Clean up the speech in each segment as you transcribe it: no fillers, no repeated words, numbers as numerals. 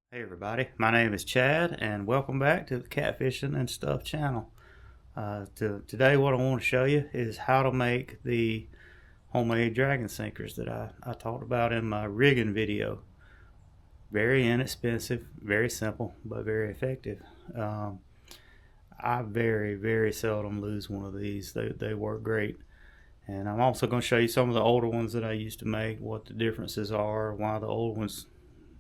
Hey everybody, my name is Chad and welcome back to the Catfishing and Stuff channel. Today what I want to show you is how to make the homemade dragon sinkers that I talked about in my rigging video. Very inexpensive, very simple, but very effective. I very seldom lose one of these. They work great. And I'm also going to show you some of the older ones that I used to make, what the differences are, why the old ones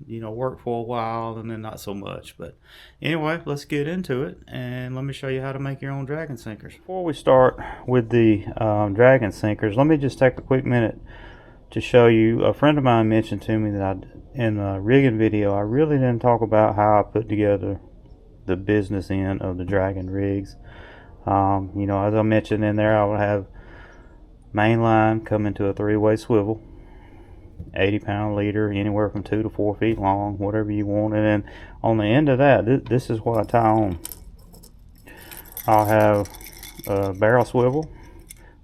work for a while and then not so much. But anyway, let's get into it and let me show you how to make your own dragon sinkers. Before we start with the dragon sinkers, let me just take a quick minute to show you. A friend of mine mentioned to me that in the rigging video I really didn't talk about how I put together the business end of the dragon rigs. As I mentioned in there, I would have main line come into a three-way swivel, 80-pound leader, anywhere from 2 to 4 feet long, whatever you want. And then on the end of that, this is what I tie on. I'll have a barrel swivel,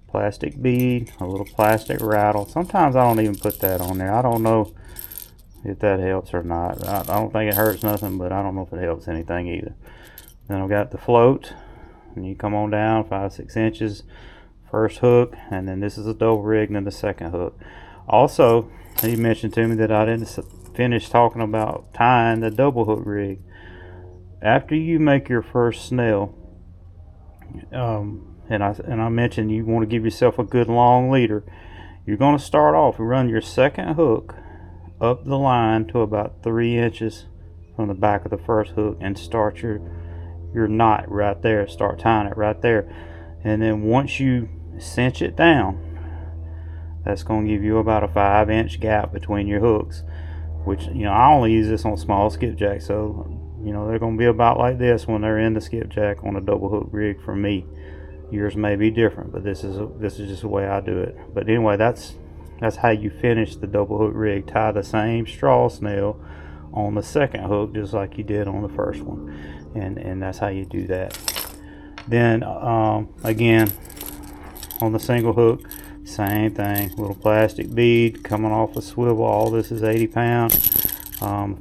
plastic bead, a little plastic rattle. Sometimes I don't even put that on there. I don't know if that helps or not. I don't think it hurts nothing, but I don't know if it helps anything either. Then I've got the float, and you come on down 5-6 inches, first hook, and then this is a double rig, and then the second hook. Also, he mentioned to me that I didn't finish talking about tying the double hook rig. After you make your first snell, and I mentioned you want to give yourself a good long leader, you're going to start off and run your second hook up the line to about 3 inches from the back of the first hook and start your knot right there. Start tying it right there, and then once you cinch it down, that's going to give you about a 5-inch gap between your hooks, which I only use this on small skipjack, so they're going to be about like this when they're in the skipjack on a double hook rig for me. Yours may be different, but this is just the way I do it. But anyway, that's how you finish the double hook rig. Tie the same straw snell on the second hook just like you did on the first one, and that's how you do that. Then again, on the single hook, same thing, little plastic bead coming off a swivel. All this is 80-pound.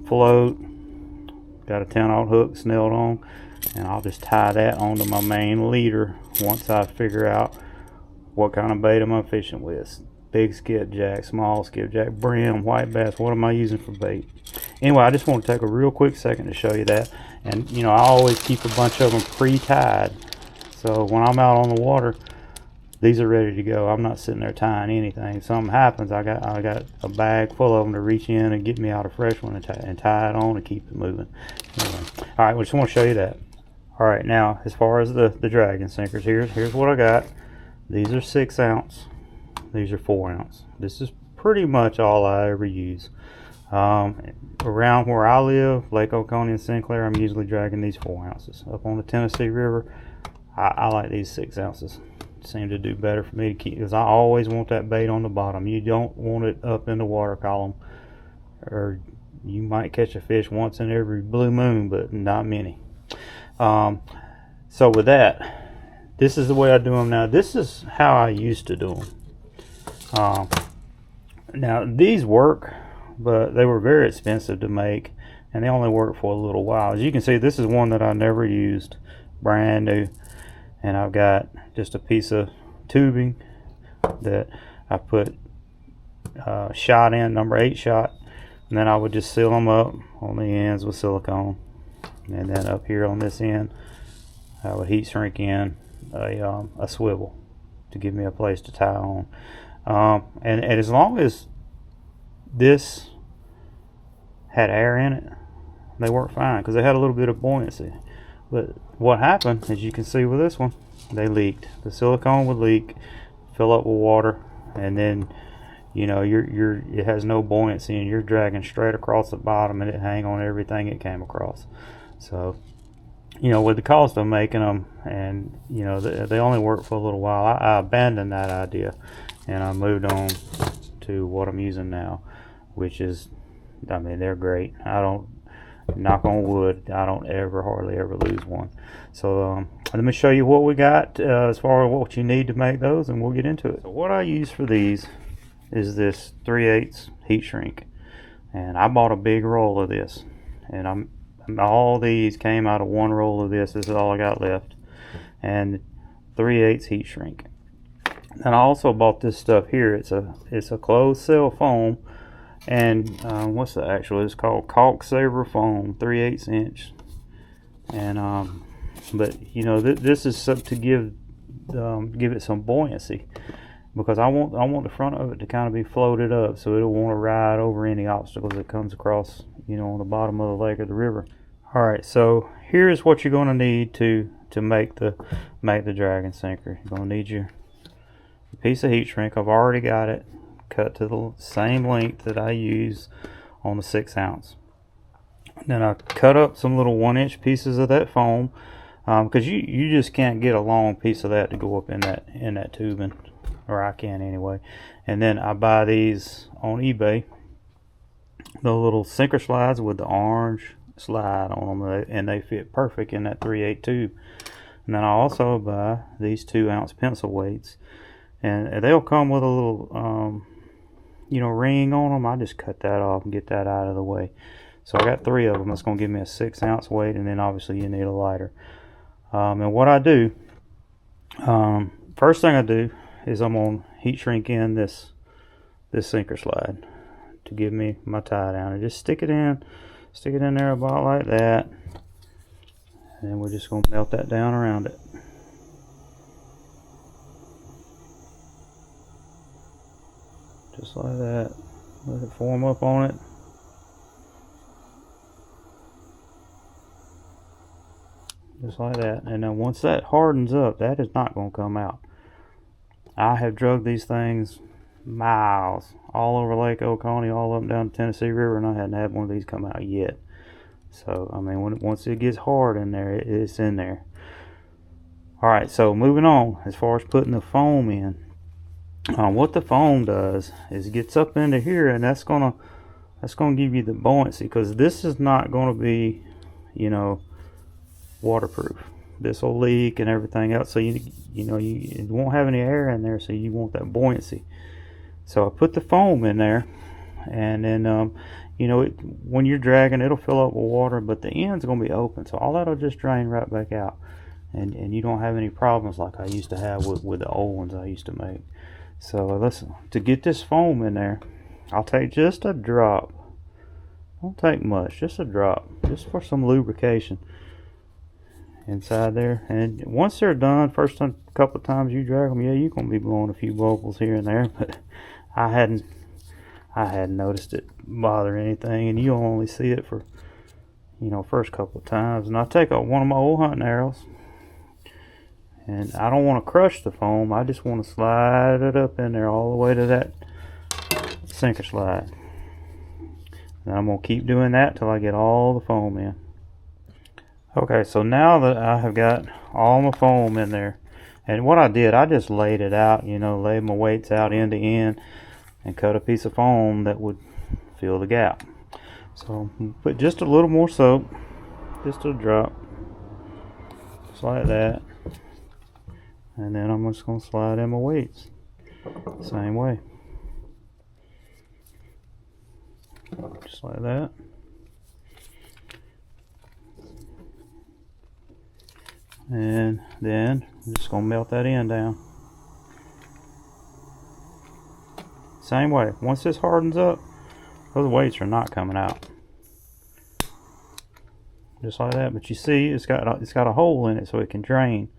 Float, got a 10-aught hook snelled on, and I'll just tie that onto my main leader once I figure out what kind of bait I'm fishing with. Big skipjack, small skipjack, brim, white bass, what am I using for bait? Anyway, I just want to take a real quick second to show you that. And I always keep a bunch of them pre-tied, so when I'm out on the water, these are ready to go. I'm not sitting there tying anything. If something happens, I got a bag full of them to reach in and get me out a fresh one and tie it on and keep it moving. Anyway, all right, we just want to show you that. All right, now as far as the dragon sinkers, here's what I got. These are 6 ounce. These are 4 ounce. This is pretty much all I ever use. Around where I live, Lake Oconee and Sinclair, I'm usually dragging these 4 ounces. Up on the Tennessee River, I like these 6 ounces. Seem to do better for me to keep, because I always want that bait on the bottom. You don't want it up in the water column, or you might catch a fish once in every blue moon, but not many. So with that, this is the way I do them now. This is how I used to do them. Now these work, but they were very expensive to make, and they only work for a little while. As you can see, this is one that I never used, brand new. And I've got just a piece of tubing that I put shot in, number 8 shot, and then I would just seal them up on the ends with silicone. And then up here on this end, I would heat shrink in a swivel to give me a place to tie on. And as long as this had air in it, they worked fine because they had a little bit of buoyancy. But what happened, as you can see with this one, they leaked. The silicone would leak, fill up with water, and then it has no buoyancy, and you're dragging straight across the bottom, and it hang on everything it came across. So with the cost of making them, and they only work for a little while, I abandoned that idea, and I moved on to what I'm using now, which is, they're great. Knock on wood, I don't hardly ever lose one. So let me show you what we got as far as what you need to make those, and we'll get into it. So what I use for these is this 3/8 heat shrink, and I bought a big roll of this. and all these came out of one roll of this. This is all I got left, and 3/8 heat shrink. And I also bought this stuff here. It's a closed cell foam, and what's the actual? It's called caulk saver foam, 3/8 inch. And but you know, this is to give it some buoyancy, because I want the front of it to kind of be floated up, so it'll want to ride over any obstacles that comes across, you know, on the bottom of the lake or the river. All right, so here's what you're going to need to make the dragon sinker. You're going to need your piece of heat shrink. I've already got it cut to the same length that I use on the 6 ounce. Then I cut up some little 1-inch pieces of that foam, because you just can't get a long piece of that to go up in that tubing, or I can anyway. And then I buy these on eBay, the little sinker slides with the orange slide on them, and they fit perfect in that 3/8 tube. And then I also buy these 2-ounce pencil weights, and they'll come with a little you know, ring on them. I just cut that off and get that out of the way. So I got 3 of them. That's going to give me a 6-ounce weight, and then obviously you need a lighter. And what I do, first thing I do is I'm going to heat shrink in this sinker slide to give me my tie down, and just stick it in there about like that, and then we're just going to melt that down around it. Just like that. Let it form up on it. Just like that. And then once that hardens up, that is not going to come out. I have drugged these things miles all over Lake Oconee, all up and down the Tennessee River, and I hadn't had one of these come out yet. So I mean, once it gets hard in there, it's in there. Alright, so moving on, as far as putting the foam in, what the foam does is it gets up into here, and that's gonna give you the buoyancy, because this is not going to be, you know, waterproof. This will leak and everything else, so you won't have any air in there, so you want that buoyancy. So I put the foam in there, and then you know, when you're dragging, it'll fill up with water, but the end's going to be open, so all that'll just drain right back out, and you don't have any problems like I used to have with the old ones I used to make. So listen, to get this foam in there, I'll take just a drop. Don't take much, just a drop, just for some lubrication inside there. And once they're done, first couple of times you drag them, yeah, you're gonna be blowing a few bubbles here and there, but I hadn't noticed it bother anything, and you'll only see it for, you know, first couple of times. And I take one of my old hunting arrows, and I don't want to crush the foam, I just want to slide it up in there all the way to that sinker slide. And I'm going to keep doing that till I get all the foam in. Okay, so now that I have got all my foam in there, and what I did, I just laid it out, you know, laid my weights out end to end, and cut a piece of foam that would fill the gap. So put just a little more soap, just a drop, just like that. And then I'm just going to slide in my weights same way, just like that. And then I'm just going to melt that end down same way. Once this hardens up, those weights are not coming out, just like that. But you see, it's got a hole in it so it can drain.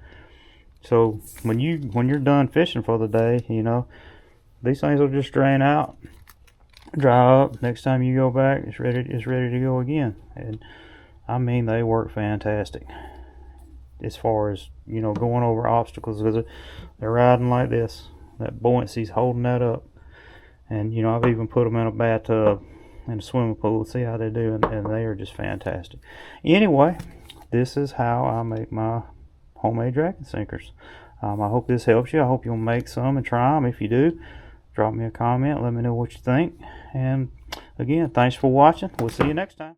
So when you're done fishing for the day, you know, these things will just drain out, dry up. Next time you go back, it's ready to go again. And I mean, they work fantastic as far as, you know, going over obstacles, because they're riding like this. That buoyancy's holding that up. And you know, I've even put them in a bathtub, in a swimming pool, see how they do, and they are just fantastic. Anyway, this is how I make my homemade dragon sinkers. I hope this helps you. I hope you'll make some and try them. If you do, drop me a comment, let me know what you think. And again, thanks for watching. We'll see you next time.